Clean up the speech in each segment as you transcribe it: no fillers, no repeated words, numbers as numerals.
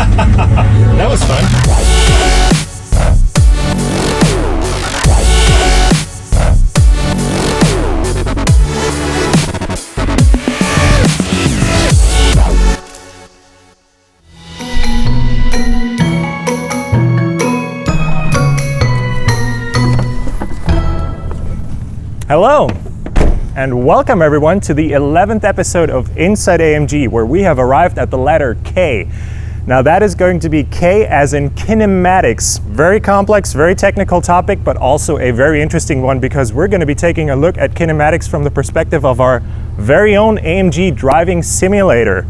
That was fun. Hello, and welcome everyone to the 11th episode of Inside AMG, where we have arrived at the letter K. Now that is going to be K as in kinematics. Very complex, very technical topic, but also a very interesting one because we're going to be taking a look at kinematics from the perspective of our very own AMG driving simulator.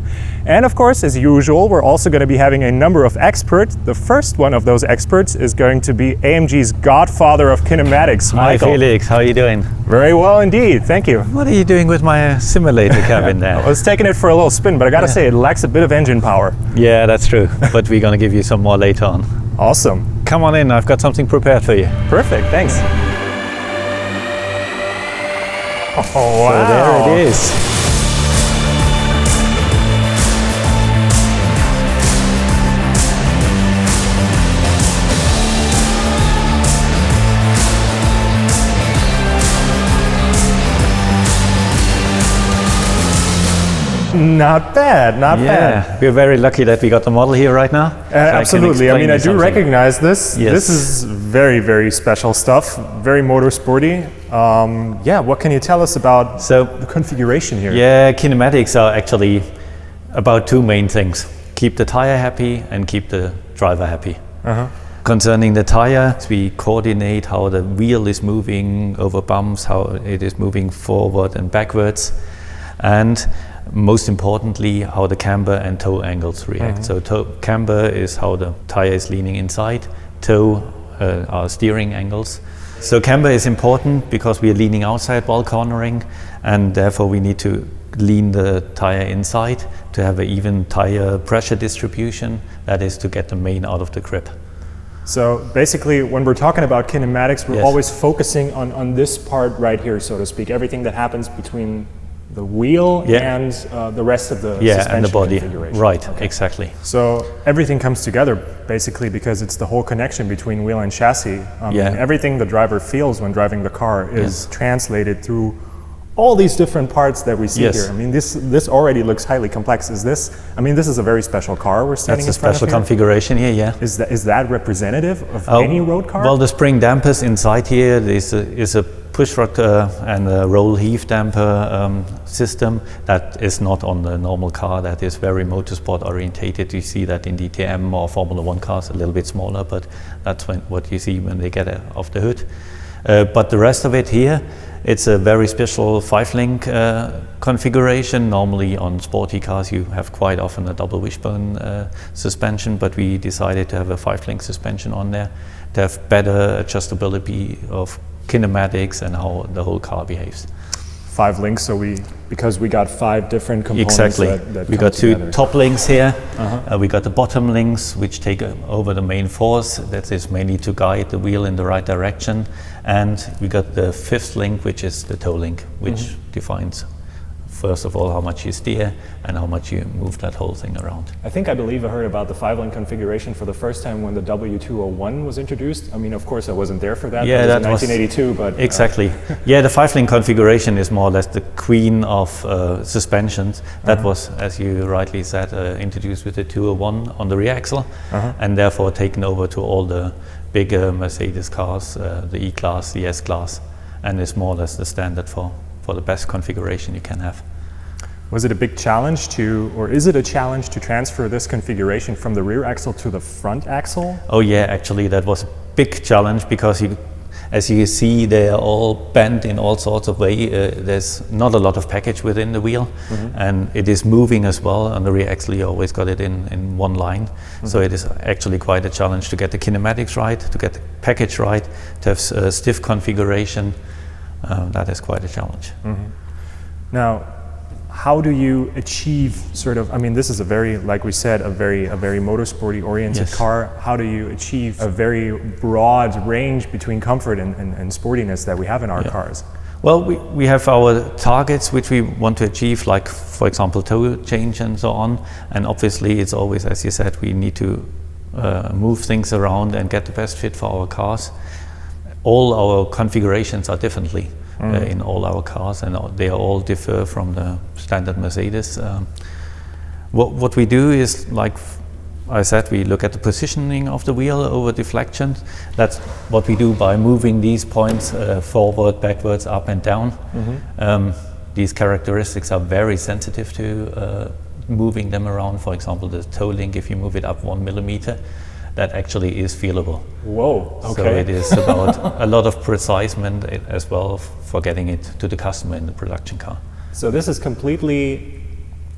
And of course, as usual, we're also going to be having a number of experts. The first one of those experts is going to be AMG's godfather of kinematics, Michael. Hi Felix, how are you doing? Very well indeed, thank you. What are you doing with my simulator cabin there? I was taking it for a little spin, but I gotta say it lacks a bit of engine power. Yeah, that's true, but we're going to give you some more later on. Awesome. Come on in, I've got something prepared for you. Perfect, thanks. Oh, wow. So there it is. Not bad, not bad. We're very lucky that we got the model here right now. Absolutely. I mean, I do recognize this. Yes. This is very, very special stuff. Very motorsporty. Yeah, what can you tell us about the configuration here? Yeah, kinematics are actually about two main things. Keep the tire happy and keep the driver happy. Concerning the tire, we coordinate how the wheel is moving over bumps, how it is moving forward and backwards. And most importantly, how the camber and toe angles react. So camber is how the tire is leaning inside, toe are steering angles. So camber is important because we are leaning outside while cornering, and therefore we need to lean the tire inside to have an even tire pressure distribution, that is to get the main out of the grip. So basically, when we're talking about kinematics, we're always focusing on this part right here, so to speak, everything that happens between the wheel and the rest of the suspension and the body. Configuration. Right, exactly. So everything comes together basically because it's the whole connection between wheel and chassis. Everything the driver feels when driving the car is translated through all these different parts that we see here. I mean, this already looks highly complex. Is this? I mean, this is a very special car we're standing in front of here. That's a special configuration here, yeah. Is that representative of any road car? Well, the spring dampers inside here is a push rod and a roll heave damper system that is not on the normal car. That is very motorsport orientated. You see that in DTM or Formula One cars, a little bit smaller, but that's what you see when they get off the hood. But the rest of it here, it's a very special 5-link configuration. Normally on sporty cars you have quite often a double wishbone suspension, but we decided to have a 5-link suspension on there to have better adjustability of kinematics and how the whole car behaves. 5 links, so because we got 5 different components. Exactly. That We got together. 2 top links here. We got the bottom links, which take over the main force. That is mainly to guide the wheel in the right direction. And we got the 5th link, which is the toe link, which defines, first of all, how much you steer and how much you move that whole thing around. I believe I heard about the 5-link configuration for the first time when the W201 was introduced. I mean, of course, I wasn't there for that. Yeah, that was in 1982, but exactly. Yeah, the 5-link configuration is more or less the queen of suspensions. That was, as you rightly said, introduced with the 201 on the rear axle, and therefore taken over to all the bigger Mercedes cars, the E-Class, the S-Class, and is more or less the standard for the best configuration you can have. Was it a big challenge or is it a challenge to transfer this configuration from the rear axle to the front axle? Oh yeah, actually that was a big challenge because as you see, they are all bent in all sorts of ways. There's not a lot of package within the wheel, and it is moving as well. On the rear axle, you always got it in one line. So it is actually quite a challenge to get the kinematics right, to get the package right, to have a stiff configuration. That is quite a challenge. Now, how do you achieve I mean, this is a very, like we said, a very motorsporty oriented car. How do you achieve a very broad range between comfort and sportiness that we have in our cars? Well, we have our targets which we want to achieve, like for example tow change and so on, and obviously it's always, as you said, we need to move things around and get the best fit for our cars. All our configurations are differently in all our cars, and they all differ from the standard Mercedes. What we do is, like I said, we look at the positioning of the wheel over deflection. That's what we do by moving these points forward, backwards, up and down. These characteristics are very sensitive to moving them around. For example, the toe link, if you move it up 1 millimeter, that actually is feelable. Whoa, okay. So it is about a lot of precisement as well for getting it to the customer in the production car. So this is completely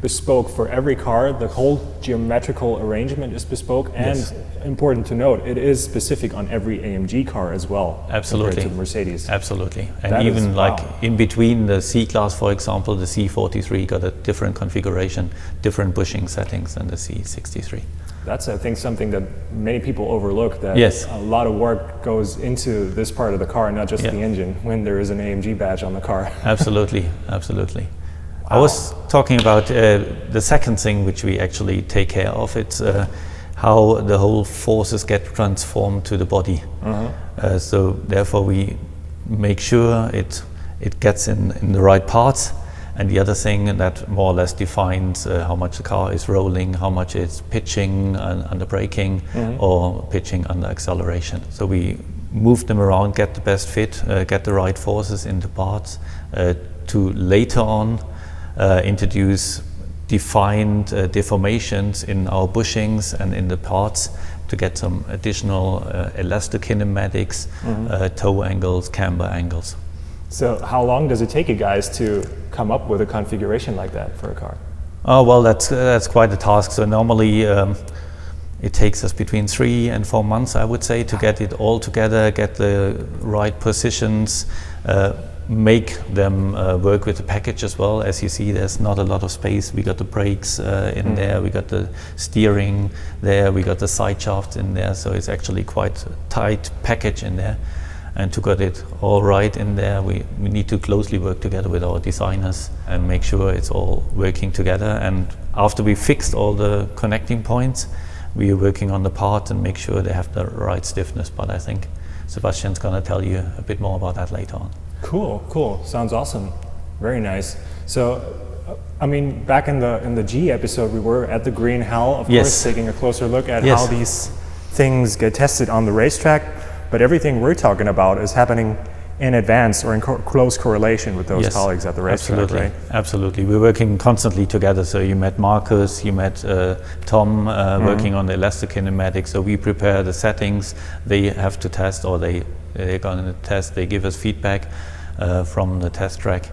bespoke for every car. The whole geometrical arrangement is bespoke, and Yes. important to note, it is specific on every AMG car as well. Absolutely. Compared to the Mercedes. Absolutely. And That is- even like wow. in between the C-Class, for example, the C43 got a different configuration, different bushing settings than the C63. That's, I think, something that many people overlook, that Yes. a lot of work goes into this part of the car, not just Yeah. the engine, when there is an AMG badge on the car. Absolutely, absolutely. I was talking about the second thing which we actually take care of. It's how the whole forces get transformed to the body. So therefore we make sure it gets in the right parts. And the other thing that more or less defines how much the car is rolling, how much it's pitching under braking or pitching under acceleration. So we move them around, get the best fit, get the right forces into parts to later on introduce defined deformations in our bushings and in the parts to get some additional elastokinematics, toe angles, camber angles. So how long does it take you guys to come up with a configuration like that for a car? Oh, well, that's quite a task. So normally it takes us between 3 and 4 months, I would say, to get it all together, get the right positions, make them work with the package as well. As you see, there's not a lot of space. We got the brakes in there, we got the steering there, we got the side shafts in there, so it's actually quite a tight package in there. And to get it all right in there, we need to closely work together with our designers and make sure it's all working together. And after we fixed all the connecting points, we are working on the part and make sure they have the right stiffness. But I think Sebastian's going to tell you a bit more about that later on. Cool. Sounds awesome. Very nice. So, I mean, back in the G episode, we were at the Green Hell, of Yes. course, taking a closer look at Yes. how these things get tested on the racetrack. But everything we're talking about is happening in advance or in close correlation with those Yes, colleagues at the racetrack, absolutely, right? Absolutely. We're working constantly together. So you met Marcus, you met Tom working on the elastokinematics. So we prepare the settings. They have to test, or they're going to test. They give us feedback from the test track,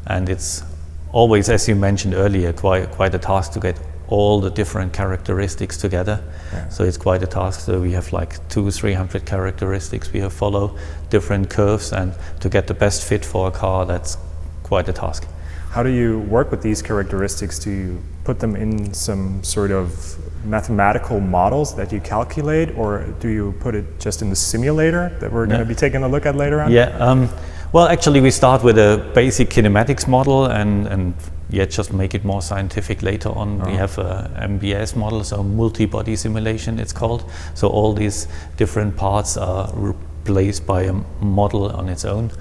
and it's always, as you mentioned earlier, quite a task to get all the different characteristics together. Yeah. So it's quite a task. So we have like 200-300 characteristics we have follow, different curves, and to get the best fit for a car, that's quite a task. How do you work with these characteristics? Do you put them in some sort of mathematical models that you calculate, or do you put it just in the simulator that we're going to be taking a look at later on? Yeah. Well, actually, we start with a basic kinematics model and just make it more scientific later on. We have a MBS model, so multi-body simulation it's called. So all these different parts are replaced by a model on its own,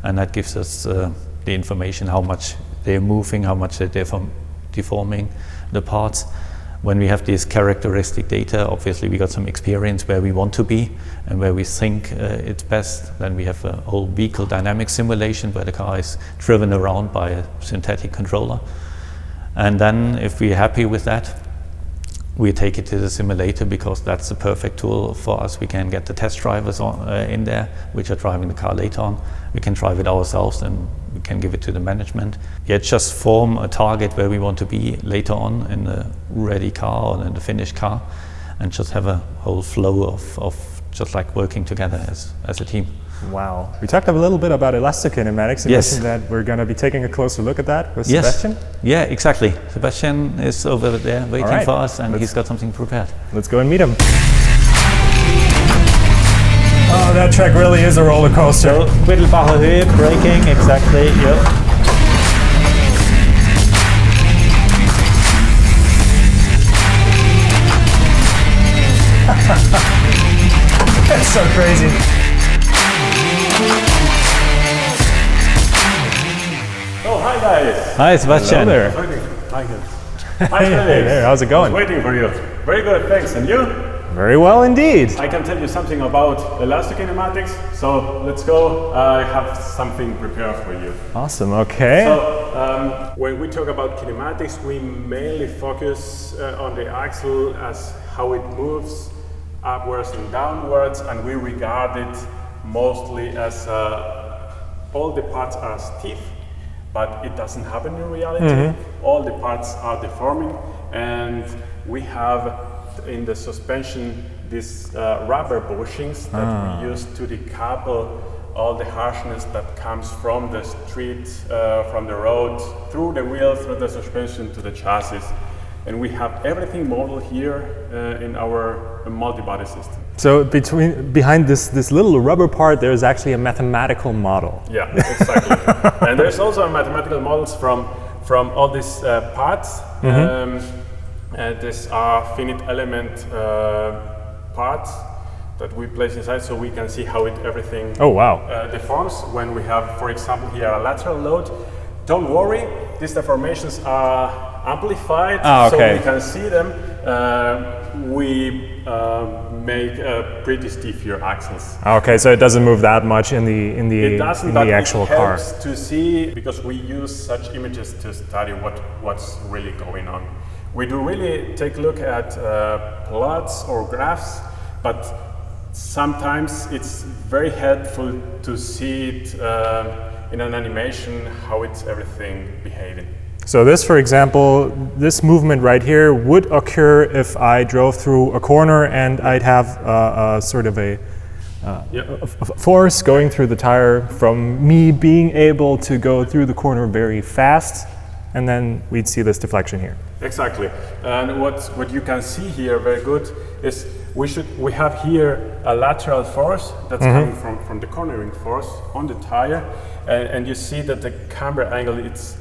and that gives us the information how much they're moving, how much they're deforming the parts. When we have this characteristic data, obviously we got some experience where we want to be and where we think it's best. Then we have a whole vehicle dynamic simulation where the car is driven around by a synthetic controller. And then if we're happy with that, we take it to the simulator, because that's the perfect tool for us. We can get the test drivers in there, which are driving the car later on. We can drive it ourselves and we can give it to the management. Just form a target where we want to be later on in the ready car or in the finished car, and just have a whole flow of just like working together as a team. Wow. We talked a little bit about elastokinematics. You mentioned that we're going to be taking a closer look at that with Sebastian. Yeah, exactly. Sebastian is over there waiting for us, and he's got something prepared. Let's go and meet him. Oh, that track really is a roller coaster. So, Mittelbache Höhe, braking, exactly, yep. That's so crazy. Oh, hi guys. Hi, Sebastian. Hello there. Michael. Hey there, how's it going? Waiting for you. Very good, thanks. And you? Very well indeed. I can tell you something about elastokinematics. So let's go. I have something prepared for you. Awesome, okay. So when we talk about kinematics, we mainly focus on the axle as how it moves upwards and downwards, and we regard it mostly as all the parts are stiff, but it doesn't happen in reality. All the parts are deforming, and we have in the suspension these rubber bushings that we use to decouple all the harshness that comes from the street, from the road, through the wheel, through the suspension to the chassis. And we have everything modeled here in our multi-body system. So behind this little rubber part, there's actually a mathematical model. Yeah, exactly. And there's also mathematical models from all these parts. These are finite element parts that we place inside, so we can see how everything deforms when we have, for example, here a lateral load. Don't worry, these deformations are amplified, so we can see them. We make pretty stiff here axles. Okay, so it doesn't move that much in the actual car. It helps to see, because we use such images to study what's really going on. We do really take a look at plots or graphs, but sometimes it's very helpful to see it in an animation, how it's everything behaving. So this, for example, this movement right here would occur if I drove through a corner and I'd have sort of a force going through the tire from me being able to go through the corner very fast, and then we'd see this deflection here. Exactly. And what you can see here very good is we have here a lateral force that's coming from the cornering force on the tire, and you see that the camber angle is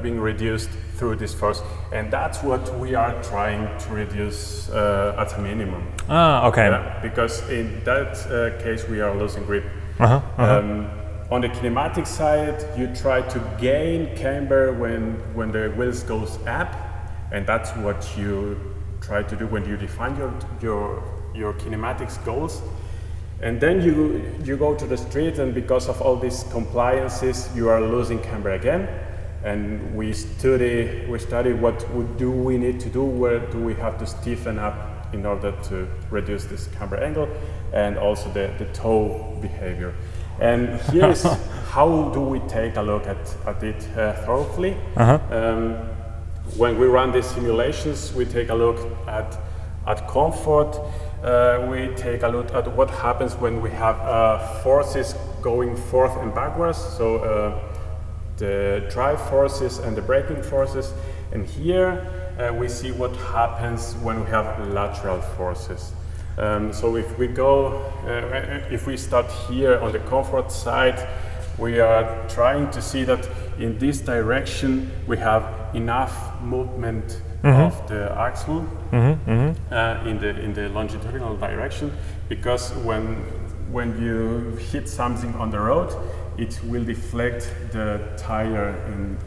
being reduced through this force, and that's what we are trying to reduce at a minimum. Because in that case we are losing grip. On the kinematic side, you try to gain camber when the wheels goes up, and that's what you try to do when you define your kinematics goals. And then you go to the street, and because of all these compliances, you are losing camber again. And we study what do we need to do, where do we have to stiffen up in order to reduce this camber angle, and also the toe behavior. And here is how do we take a look at it thoroughly. When we run these simulations, we take a look at comfort. We take a look at what happens when we have forces going forth and backwards. So the drive forces and the braking forces. And here we see what happens when we have lateral forces. So if we go, if we start here on the comfort side, we are trying to see that in this direction we have enough movement of the axle in the longitudinal direction, because when you hit something on the road, it will deflect the tire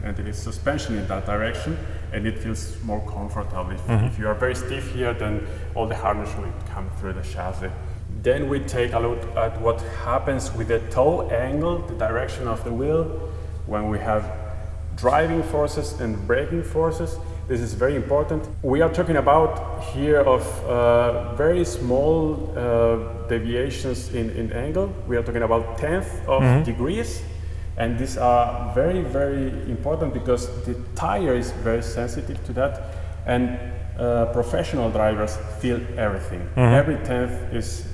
and the suspension in that direction, and it feels more comfortable. If you are very stiff here, then all the hardness will come through the chassis. Then we take a look at what happens with the toe angle, the direction of the wheel, when we have driving forces and braking forces. This is very important. We are talking about here of very small deviations in angle. We are talking about 1/10 of degrees, and these are very, very important because the tire is very sensitive to that, and professional drivers feel everything. Every 1/10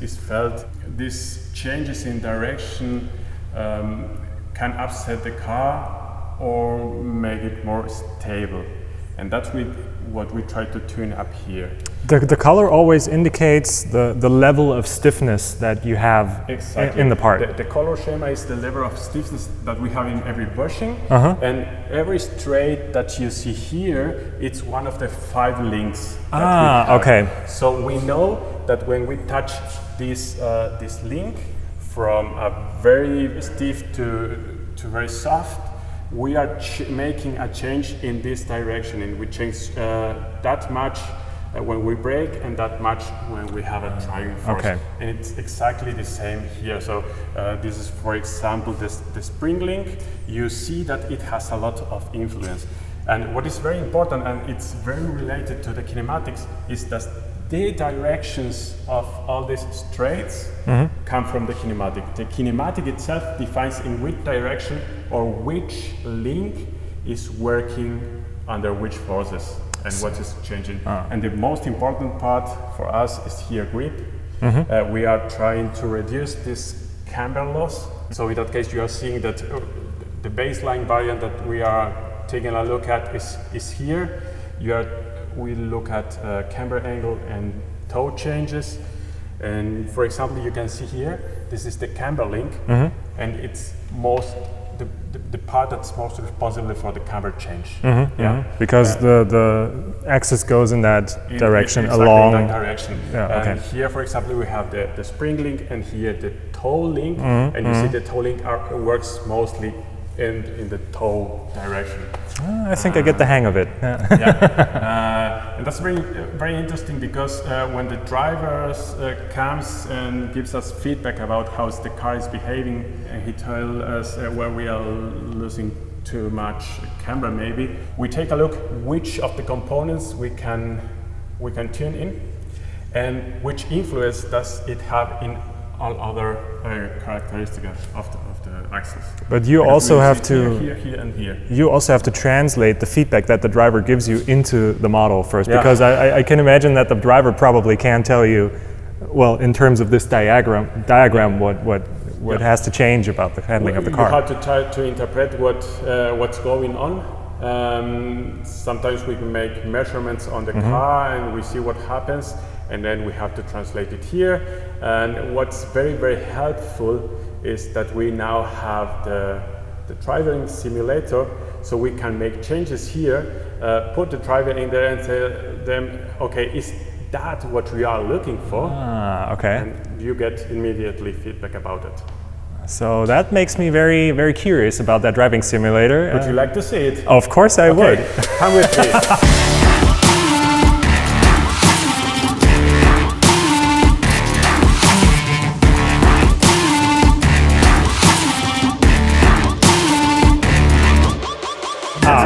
is felt. These changes in direction can upset the car or make it more stable. And that's what we try to tune up here. The color always indicates the level of stiffness that you have in the part. The color schema is the level of stiffness that we have in every bushing, and every straight that you see here, it's one of the 5 links. Okay. So we know that when we touch this this link from a very stiff to very soft, we are making a change in this direction, and we change that much when we brake and that much when we have a driving force. Okay. And it's exactly the same here. So this is, for example, the spring link. You see that it has a lot of influence. And what is very important, and it's very related to the kinematics, is that the directions of all these straights come from the kinematic. The kinematic itself defines in which direction or which link is working under which forces and what is changing. And the most important part for us is here grip. We are trying to reduce this camber loss. So in that case, you are seeing that the baseline variant that we are taking a look at is here. We look at camber angle and toe changes, and for example, you can see here, this is the camber link, and it's the part that's most responsible for the camber change. Because the axis goes in that direction exactly along. in that direction. Yeah, okay. And here, for example, we have the spring link, and here the toe link, and you see the toe link works mostly in the toe direction. I think I get the hang of it. And that's very, very interesting, because when the driver comes and gives us feedback about how the car is behaving, and he tells us where we are losing too much camber maybe, we take a look which of the components we can tune in, and which influence does it have in all other characteristics of the axles. But you also have to here and here. You also have to translate the feedback that the driver gives you into the model first, because I can imagine that the driver probably can tell you, well, in terms of this diagram, what has to change about the handling of the car. You have to try to interpret what's going on. Sometimes we make measurements on the car and we see what happens, and then we have to translate it here. And what's very, very helpful is that we now have the driving simulator, so we can make changes here, put the driver in there and tell them, okay, is that what we are looking for? Okay. And you get immediately feedback about it. So that makes me very, very curious about that driving simulator. Would you like to see it? Of course I would. Come with me.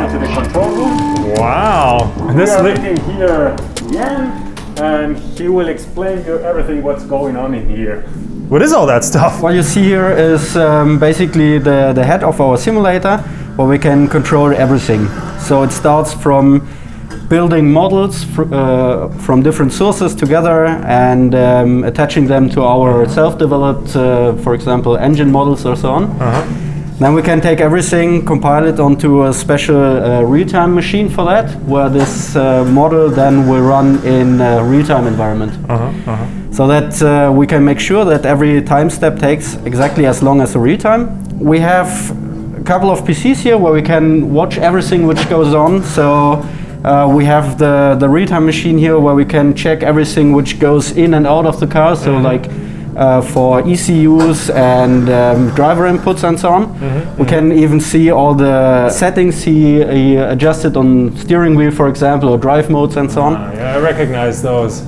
To the control room. Wow. We are meeting here Jan, and he will explain you everything what's going on in here. What is all that stuff? What you see here is basically the head of our simulator, where we can control everything. So it starts from building models from different sources together and attaching them to our self-developed, for example, engine models or so on. Then we can take everything, compile it onto a special real-time machine for that, where this model then will run in a real-time environment. So that we can make sure that every time step takes exactly as long as a real-time. We have a couple of PCs here where we can watch everything which goes on. So we have the real-time machine here where we can check everything which goes in and out of the car. So like for ECUs and driver inputs and so on. We can even see all the settings he adjusted on steering wheel, for example, or drive modes and so on. Yeah, I recognize those.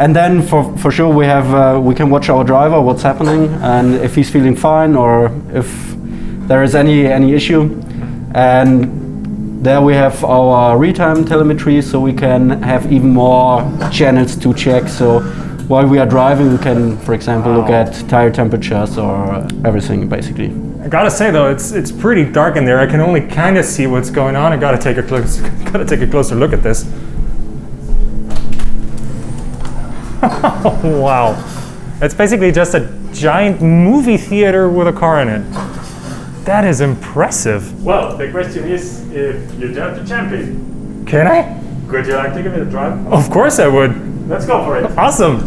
And then for sure we can watch our driver, what's happening, and if he's feeling fine or if there is any issue. And there we have our real-time telemetry, so we can have even more channels to check. So while we are driving, we can, for example, look at tire temperatures or everything, basically. I gotta say though, it's pretty dark in there. I can only kind of see what's going on. I gotta take a closer look at this. Wow, it's basically just a giant movie theater with a car in it. That is impressive. Well, the question is, if you dare to champion. Can I? Would you like to give it a try? Of course I would. Let's go for it. Awesome.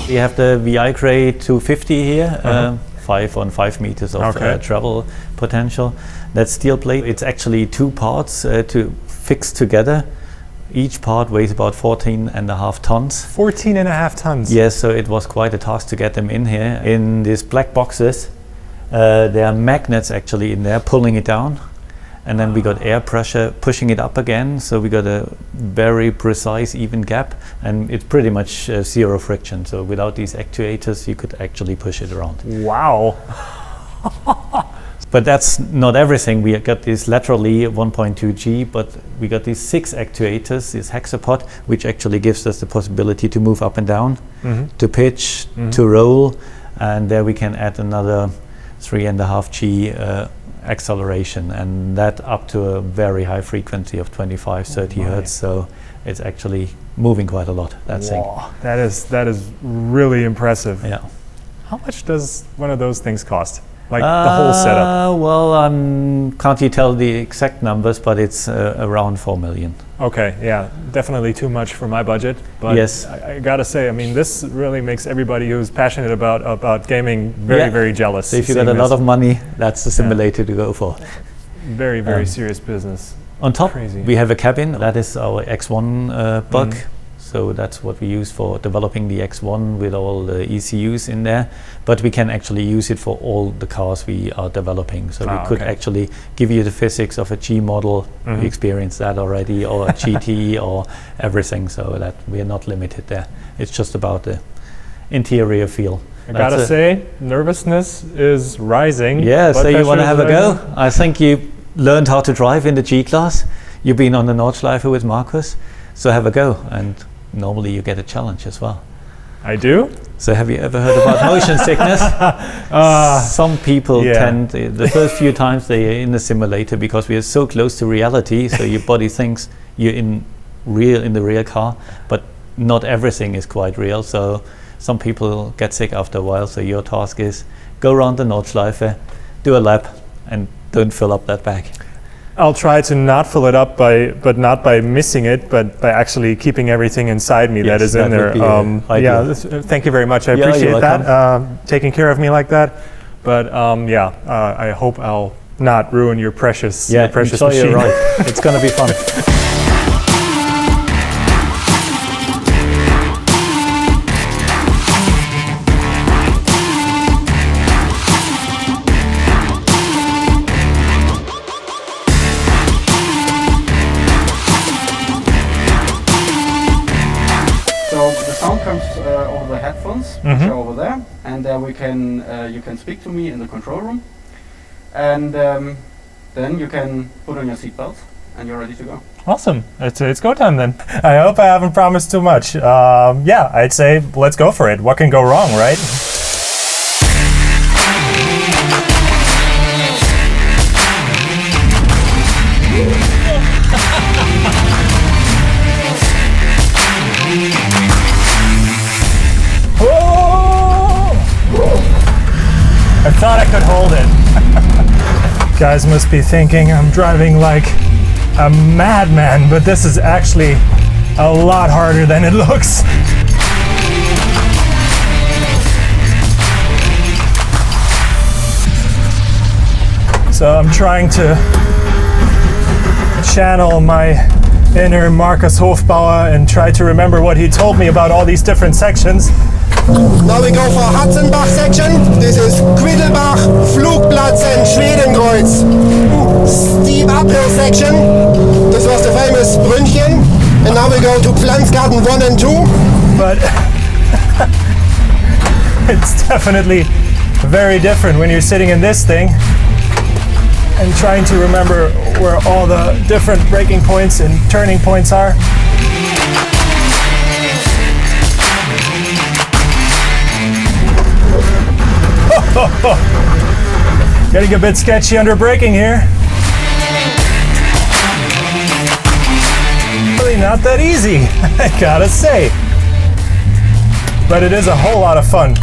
We have the VI Cray 250 here, 5 on 5 meters of travel potential. That steel plate, it's actually 2 parts to fix together. Each part weighs about 14.5 tons. 14.5 tons? Yes, so it was quite a task to get them in here. In these black boxes, there are magnets actually in there pulling it down. And then we got air pressure pushing it up again, so we got a very precise even gap, and it's pretty much zero friction. So without these actuators you could actually push it around. Wow. But that's not everything. We got this laterally 1.2 G, but we got these 6 actuators, this hexapod, which actually gives us the possibility to move up and down, to pitch, to roll, and there we can add another 3.5 G acceleration, and that up to a very high frequency of 25-30 hertz. So it's actually moving quite a lot, that thing. That is really impressive. Yeah. How much does one of those things cost? Like the whole setup? Well, can't you tell the exact numbers, but it's around 4 million. Okay, yeah, definitely too much for my budget. But yes. I gotta say, I mean, this really makes everybody who's passionate about gaming very, very jealous. So if you got a lot of money, that's the simulator to go for. Very, very serious business. On top, Crazy. we have a cabin. That is our X1 bug. So that's what we use for developing the X1 with all the ECUs in there. But we can actually use it for all the cars we are developing. So we could actually give you the physics of a G model. We experienced that already, or a GT, or everything. So that we are not limited there. It's just about the interior feel. I gotta say, nervousness is rising. Yeah, so you want to have a go? I think you learned how to drive in the G-Class. You've been on the Nordschleife with Markus. So have a go. And normally you get a challenge as well. I do? So have you ever heard about motion sickness? Some people tend, the first few times they are in the simulator, because we are so close to reality, so your body thinks you're in the real car, but not everything is quite real. So some people get sick after a while. So your task is go around the Nordschleife, do a lap, and don't fill up that bag. I'll try to not fill it up but not by missing it, but by actually keeping everything inside me that is in there. Thank you very much. I appreciate that, taking care of me like that. But I hope I'll not ruin your precious machine. You're right. It's going to be fun. Over the headphones, which are over there, and there we can you can speak to me in the control room, and then you can put on your seatbelts and you're ready to go. Awesome, it's go time then. I hope I haven't promised too much. I'd say let's go for it. What can go wrong, right? I thought I could hold it. Guys must be thinking I'm driving like a madman, but this is actually a lot harder than it looks. So I'm trying to channel my inner Markus Hofbauer and try to remember what he told me about all these different sections. Now we go for Hatzenbach section. This is Quiddelbach, Flugplatz and Schwedenkreuz. Steep uphill section. This was the famous Brünnchen. And now we go to Pflanzgarten 1 and 2. But it's definitely very different when you're sitting in this thing and trying to remember where all the different braking points and turning points are. Getting a bit sketchy under braking here. not that easy, I gotta say. But it is a whole lot of fun.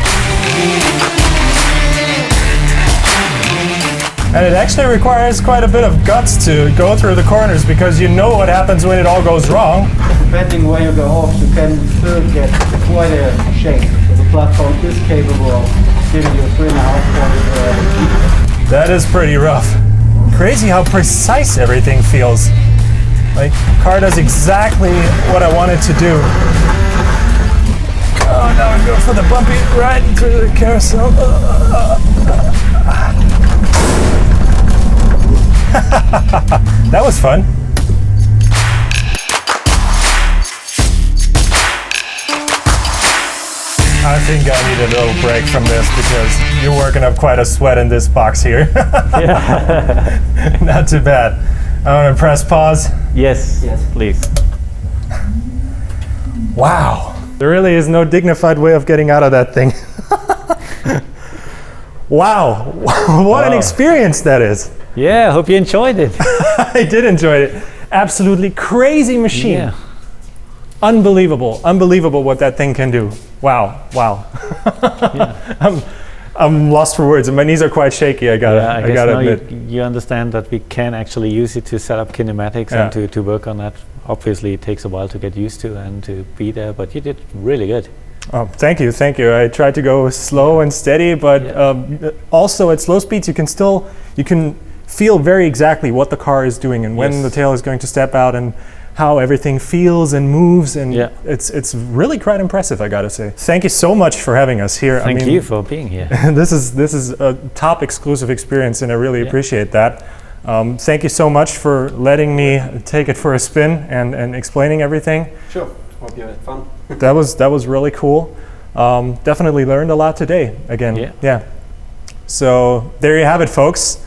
And it actually requires quite a bit of guts to go through the corners because you know what happens when it all goes wrong. Depending where you go off, you can still get quite a shake. So the platform is capable of giving you 3.5 points. That is pretty rough. Crazy how precise everything feels. Like, car does exactly what I want it to do. Oh, now we go for the bumpy ride through the carousel. That was fun. I think I need a little break from this because you're working up quite a sweat in this box here. Not too bad. I want to press pause. Yes, Yes. please. Wow. There really is no dignified way of getting out of that thing. Wow. What an experience that is. Yeah, I hope you enjoyed it. I did enjoy it. Absolutely crazy machine. Yeah. Unbelievable. Unbelievable what that thing can do. Wow. Wow. I'm lost for words and my knees are quite shaky, I I gotta guess now admit. you understand that we can actually use it to set up kinematics Yeah. and to work on that. Obviously, it takes a while to get used to and to be there, but you did really good. Oh, thank you. I tried to go slow and steady, but also at slow speeds you can feel very exactly what the car is doing and when Yes. the tail is going to step out and how everything feels and moves, and Yeah. it's really quite impressive, I gotta say. Thank you so much for having us here. Thank you for being here. This is a top exclusive experience, and I really appreciate that. Thank you so much for letting me take it for a spin and explaining everything. Sure. Hope you had fun. That was really cool. Definitely learned a lot today again. Yeah. So there you have it, folks.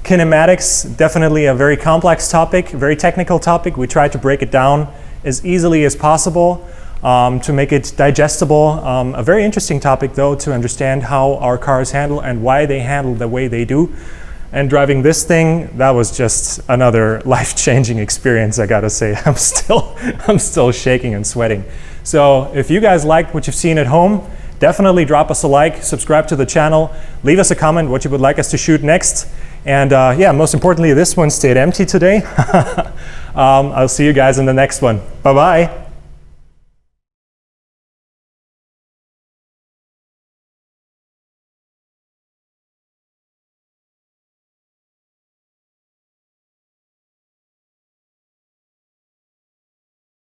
Kinematics, definitely a very complex topic, very technical topic. We tried to break it down as easily as possible to make it digestible. A very interesting topic, though, to understand how our cars handle and why they handle the way they do. And driving this thing, that was just another life-changing experience, I gotta say. I'm still shaking and sweating. So if you guys liked what you've seen at home, definitely drop us a like, subscribe to the channel, leave us a comment what you would like us to shoot next. And most importantly, this one stayed empty today. I'll see you guys in the next one. Bye-bye.